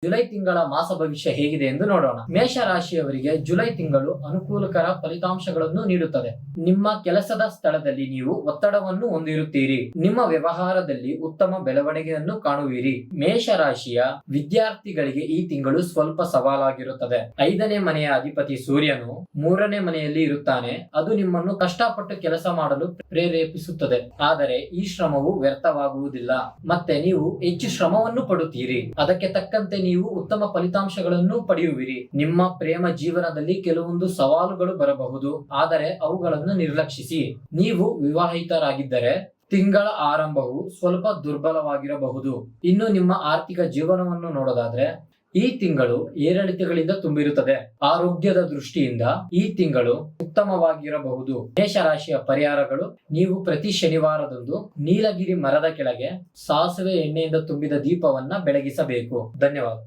July ತಿಂಗಳ ಮಾಸ ಭವಿಷ್ಯ ಹೇಗಿದೆ ಎಂದು ನೋಡೋಣ. ಮೇಷ ರಾಶಿಯವರಿಗೆ ಜುಲೈ ತಿಂಗಳು ಅನುಕೂಲಕರ ಫಲಿತಾಂಶಗಳನ್ನು ನೀಡುತ್ತದೆ. ನಿಮ್ಮ ಕೆಲಸದ ಸ್ಥಳದಲ್ಲಿ ನೀವು ಒತ್ತಡವನ್ನು ಹೊಂದಿರುತ್ತೀರಿ. ನಿಮ್ಮ ವ್ಯವಹಾರದಲ್ಲಿ ಉತ್ತಮ ಬೆಳವಣಿಗೆಯನ್ನು ಕಾಣುವಿರಿ. ಮೇಷ ರಾಶಿಯ ವಿದ್ಯಾರ್ಥಿಗಳಿಗೆ ಈ ತಿಂಗಳು ಸ್ವಲ್ಪ ಸವಾಲಾಗಿರುತ್ತದೆ. 5ನೇ ಮನೆಯ ಅಧಿಪತಿ ಸೂರ್ಯನು 3ನೇ ಮನೆಯಲ್ಲಿ ಇರುತ್ತಾನೆ. ಅದು ನಿಮ್ಮನ್ನು ಕಷ್ಟಪಟ್ಟು ಕೆಲಸ ಮಾಡಲು ಪ್ರೇರೇಪಿಸುತ್ತದೆ. ಆದರೆ ಈ ಶ್ರಮವು ವ್ಯರ್ಥವಾಗುವುದಿಲ್ಲ. ಮತ್ತೆ ನೀವು ಹೆಚ್ಚು ಶ್ರಮವನ್ನು ಪಡುತ್ತೀರಿ. ಅದಕ್ಕೆ ತಕ್ಕಂತೆ ನೀವು ಉತ್ತಮ ಫಲಿತಾಂಶಗಳನ್ನು ಪಡೆಯುವಿರಿ. ನಿಮ್ಮ ಪ್ರೇಮ ಜೀವನದಲ್ಲಿ ಕೆಲವೊಂದು ಸವಾಲುಗಳು ಬರಬಹುದು, ಆದರೆ ಅವುಗಳನ್ನು ನಿರ್ಲಕ್ಷಿಸಿ. ನೀವು ವಿವಾಹಿತರಾಗಿದ್ದರೆ ತಿಂಗಳ ಆರಂಭವು ಸ್ವಲ್ಪ ದುರ್ಬಲವಾಗಿರಬಹುದು. ಇನ್ನು ನಿಮ್ಮ ಆರ್ಥಿಕ ಜೀವನವನ್ನು ನೋಡೋದಾದ್ರೆ ಈ ತಿಂಗಳು ಏರಿಳಿತಗಳಿಂದ ತುಂಬಿರುತ್ತದೆ. ಆರೋಗ್ಯದ ದೃಷ್ಟಿಯಿಂದ ಈ ತಿಂಗಳು ಉತ್ತಮವಾಗಿರಬಹುದು. ಮೇಷರಾಶಿಯ ಪರಿಹಾರಗಳು: ನೀವು ಪ್ರತಿ ಶನಿವಾರದಂದು ನೀಲಗಿರಿ ಮರದ ಕೆಳಗೆ ಸಾಸಿವೆ ಎಣ್ಣೆಯಿಂದ ತುಂಬಿದ ದೀಪವನ್ನ ಬೆಳಗಿಸಬೇಕು. ಧನ್ಯವಾದ.